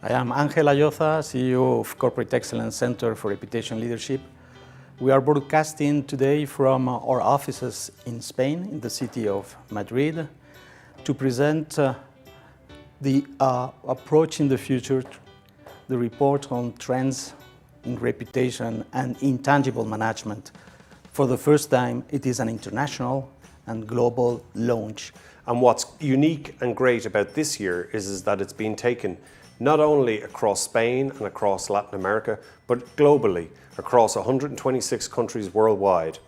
I am Ángel Ayoza, CEO of Corporate Excellence Center for Reputation Leadership. We are broadcasting today from our offices in Spain, in the city of Madrid, to present the approach in the future, the report on trends in reputation and intangible management. For the first time, it is an international and global launch. And what's unique and great about this year is that it's been taken not only across Spain and across Latin America, but globally across 126 countries worldwide.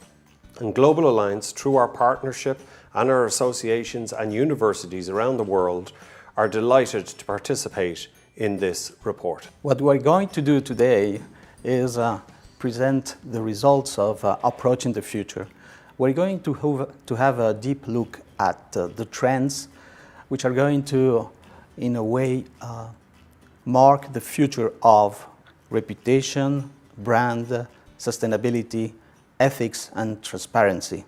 And Global Alliance, through our partnership and our associations and universities around the world, are delighted to participate in this report. What we're going to do today is present the results of Approaching the Future. We're going to have a deep look at the trends which are going to, in a way, mark the future of reputation, brand, sustainability, ethics, and transparency.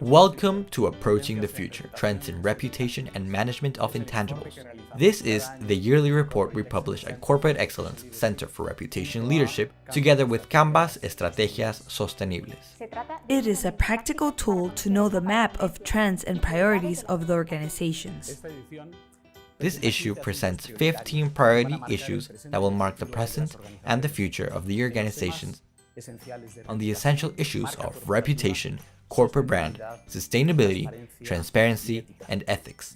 Welcome to Approaching the Future, Trends in Reputation and Management of Intangibles. This is the yearly report we publish at Corporate Excellence Center for Reputation Leadership, together with Canvas Estrategias Sostenibles. It is a practical tool to know the map of trends and priorities of the organizations. This issue presents 15 priority issues that will mark the present and the future of the organizations on the essential issues of reputation, corporate brand, sustainability, transparency, and ethics.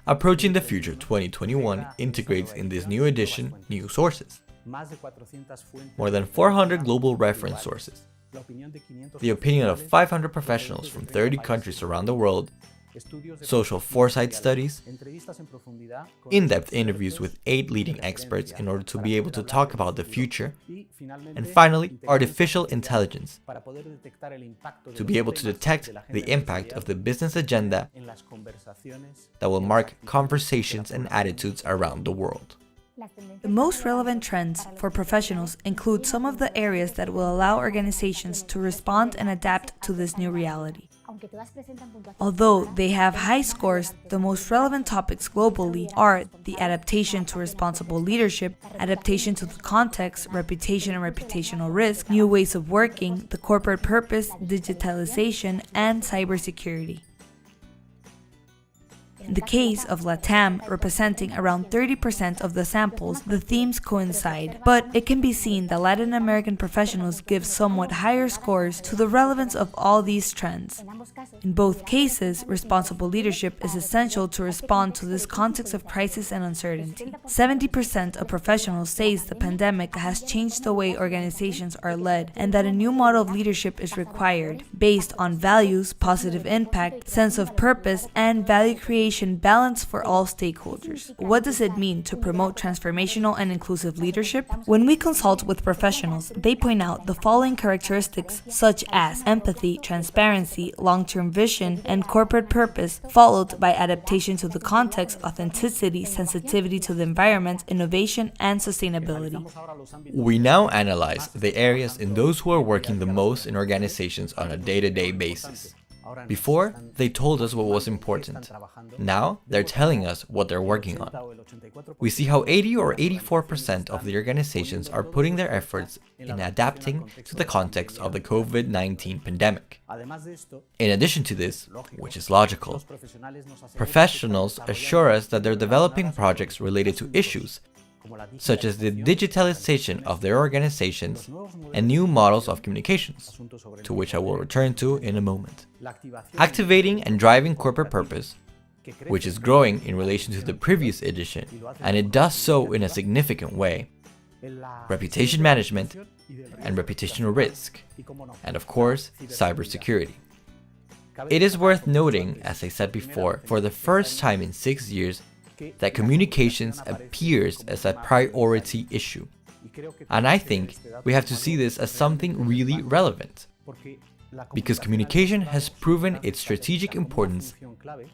Approaching the Future 2021 integrates in this new edition new sources. More than 400 global reference sources, the opinion of 500 professionals from 30 countries around the world, social foresight studies, in-depth interviews with 8 leading experts in order to be able to talk about the future, and finally, artificial intelligence, to be able to detect the impact of the business agenda that will mark conversations and attitudes around the world. The most relevant trends for professionals include some of the areas that will allow organizations to respond and adapt to this new reality. Although they have high scores, the most relevant topics globally are the adaptation to responsible leadership, adaptation to the context, reputation and reputational risk, new ways of working, the corporate purpose, digitalization, and cybersecurity. In the case of LATAM, representing around 30% of the samples, the themes coincide, but it can be seen that Latin American professionals give somewhat higher scores to the relevance of all these trends. In both cases, responsible leadership is essential to respond to this context of crisis and uncertainty. 70% of professionals says the pandemic has changed the way organizations are led and that a new model of leadership is required, based on values, positive impact, sense of purpose, and value creation balance for all stakeholders. What does it mean to promote transformational and inclusive leadership? When we consult with professionals, they point out the following characteristics such as empathy, transparency, long-term vision, and corporate purpose, followed by adaptation to the context, authenticity, sensitivity to the environment, innovation, and sustainability. We now analyze the areas in those who are working the most in organizations on a day-to-day basis. Before, they told us what was important. Now, they're telling us what they're working on. We see how 80 or 84% of the organizations are putting their efforts in adapting to the context of the COVID-19 pandemic. In addition to this, which is logical, professionals assure us that they're developing projects related to issues such as the digitalization of their organizations and new models of communications, to which I will return to in a moment. Activating and driving corporate purpose, which is growing in relation to the previous edition, and it does so in a significant way. Reputation management and reputational risk, and of course, cybersecurity. It is worth noting, as I said before, for the first time in 6 years, that communications appears as a priority issue. And I think we have to see this as something really relevant, because communication has proven its strategic importance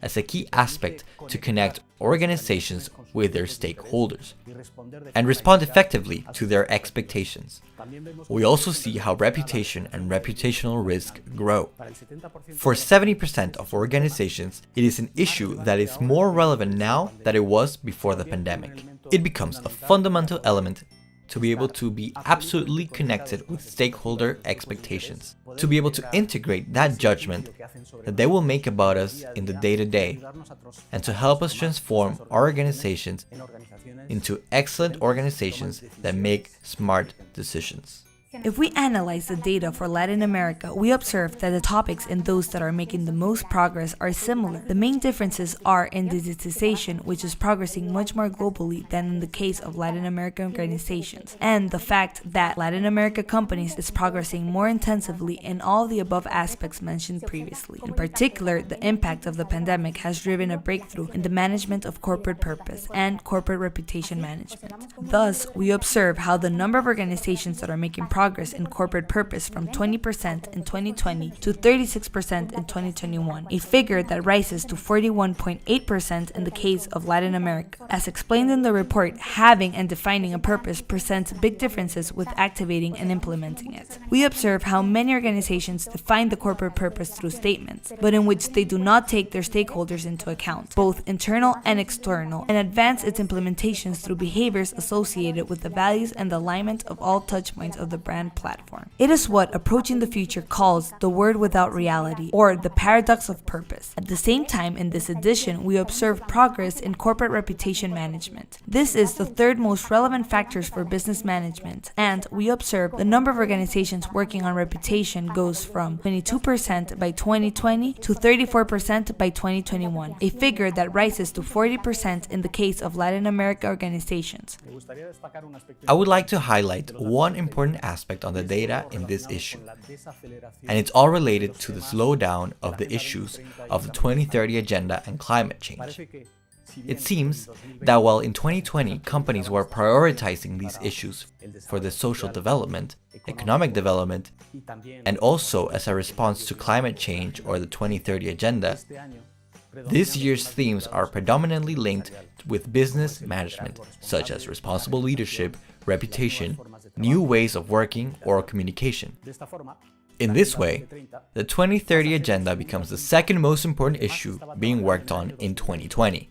as a key aspect to connect organizations with their stakeholders and respond effectively to their expectations. We also see how reputation and reputational risk grow. For 70% of organizations, it is an issue that is more relevant now than it was before the pandemic. It becomes a fundamental element to be able to be absolutely connected with stakeholder expectations, to be able to integrate that judgment that they will make about us in the day-to-day, and to help us transform our organizations into excellent organizations that make smart decisions. If we analyze the data for Latin America, we observe that the topics and those that are making the most progress are similar. The main differences are in digitization, which is progressing much more globally than in the case of Latin American organizations, and the fact that Latin America companies is progressing more intensively in all the above aspects mentioned previously. In particular, the impact of the pandemic has driven a breakthrough in the management of corporate purpose and corporate reputation management. Thus, we observe how the number of organizations that are making progress in corporate purpose from 20% in 2020 to 36% in 2021, a figure that rises to 41.8% in the case of Latin America. As explained in the report, having and defining a purpose presents big differences with activating and implementing it. We observe how many organizations define the corporate purpose through statements, but in which they do not take their stakeholders into account, both internal and external, and advance its implementations through behaviors associated with the values and the alignment of all touchpoints of the brand platform. It is what Approaching the Future calls the word without reality, or the paradox of purpose. At the same time, in this edition, we observe progress in corporate reputation management. This is the third most relevant factors for business management, and we observe the number of organizations working on reputation goes from 22% by 2020 to 34% by 2021, a figure that rises to 40% in the case of Latin America organizations. I would like to highlight one important aspect on the data in this issue, and it's all related to the slowdown of the issues of the 2030 agenda and climate change. It seems that while in 2020 companies were prioritizing these issues for the social development, economic development, and also as a response to climate change or the 2030 agenda, this year's themes are predominantly linked with business management, such as responsible leadership, reputation, new ways of working, or communication. In this way, the 2030 agenda becomes the second most important issue being worked on in 2020.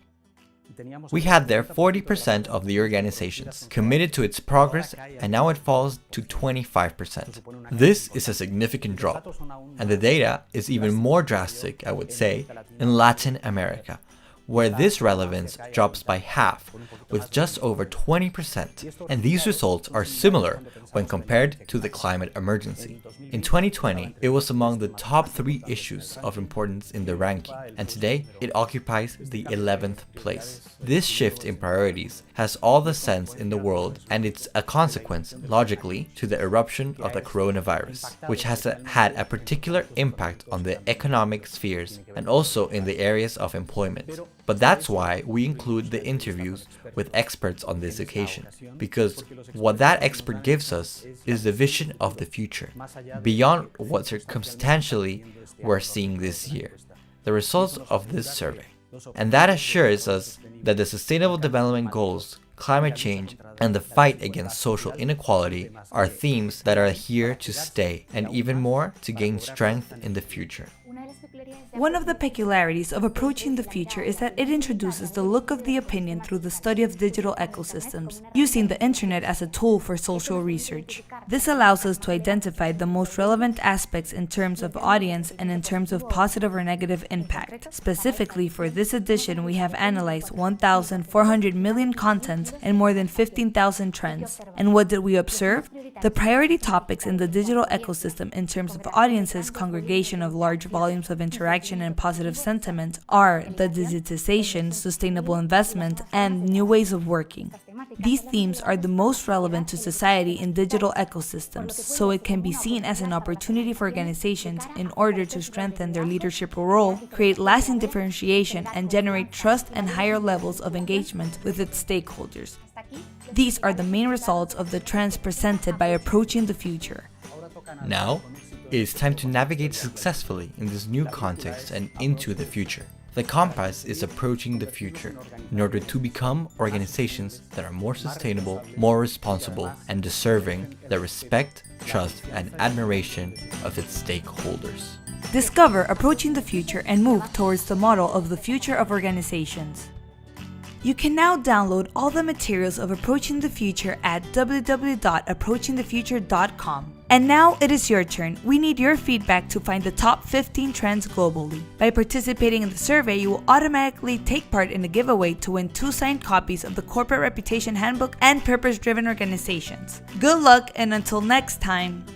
We had there 40% of the organizations committed to its progress, and now it falls to 25%. This is a significant drop, and the data is even more drastic, I would say, in Latin America, where this relevance drops by half, with just over 20%, and these results are similar when compared to the climate emergency. In 2020, it was among the top 3 issues of importance in the ranking, and today it occupies the 11th place. This shift in priorities has all the sense in the world, and it's a consequence, logically, to the eruption of the coronavirus, which has had a particular impact on the economic spheres and also in the areas of employment. But that's why we include the interviews with experts on this occasion, because what that expert gives us is the vision of the future, beyond what circumstantially we're seeing this year, the results of this survey. And that assures us that the Sustainable Development Goals, climate change, and the fight against social inequality are themes that are here to stay, and even more to gain strength in the future. One of the peculiarities of Approaching the Future is that it introduces the look of the opinion through the study of digital ecosystems, using the internet as a tool for social research. This allows us to identify the most relevant aspects in terms of audience and in terms of positive or negative impact. Specifically, for this edition, we have analyzed 1,400 million contents and more than 15,000 trends. And what did we observe? The priority topics in the digital ecosystem in terms of audiences, congregation of large volumes of interaction and positive sentiment are the digitization, sustainable investment, and new ways of working. These themes are the most relevant to society in digital ecosystems, so it can be seen as an opportunity for organizations in order to strengthen their leadership role, create lasting differentiation, and generate trust and higher levels of engagement with its stakeholders. These are the main results of the trends presented by Approaching the Future. Now, it is time to navigate successfully in this new context and into the future. The compass is approaching the future in order to become organizations that are more sustainable, more responsible, and deserving the respect, trust, and admiration of its stakeholders. Discover Approaching the Future and move towards the model of the future of organizations. You can now download all the materials of Approaching the Future at www.approachingthefuture.com. And now it is your turn. We need your feedback to find the top 15 trends globally. By participating in the survey, you will automatically take part in a giveaway to win 2 signed copies of the Corporate Reputation Handbook and Purpose-Driven Organizations. Good luck, and until next time!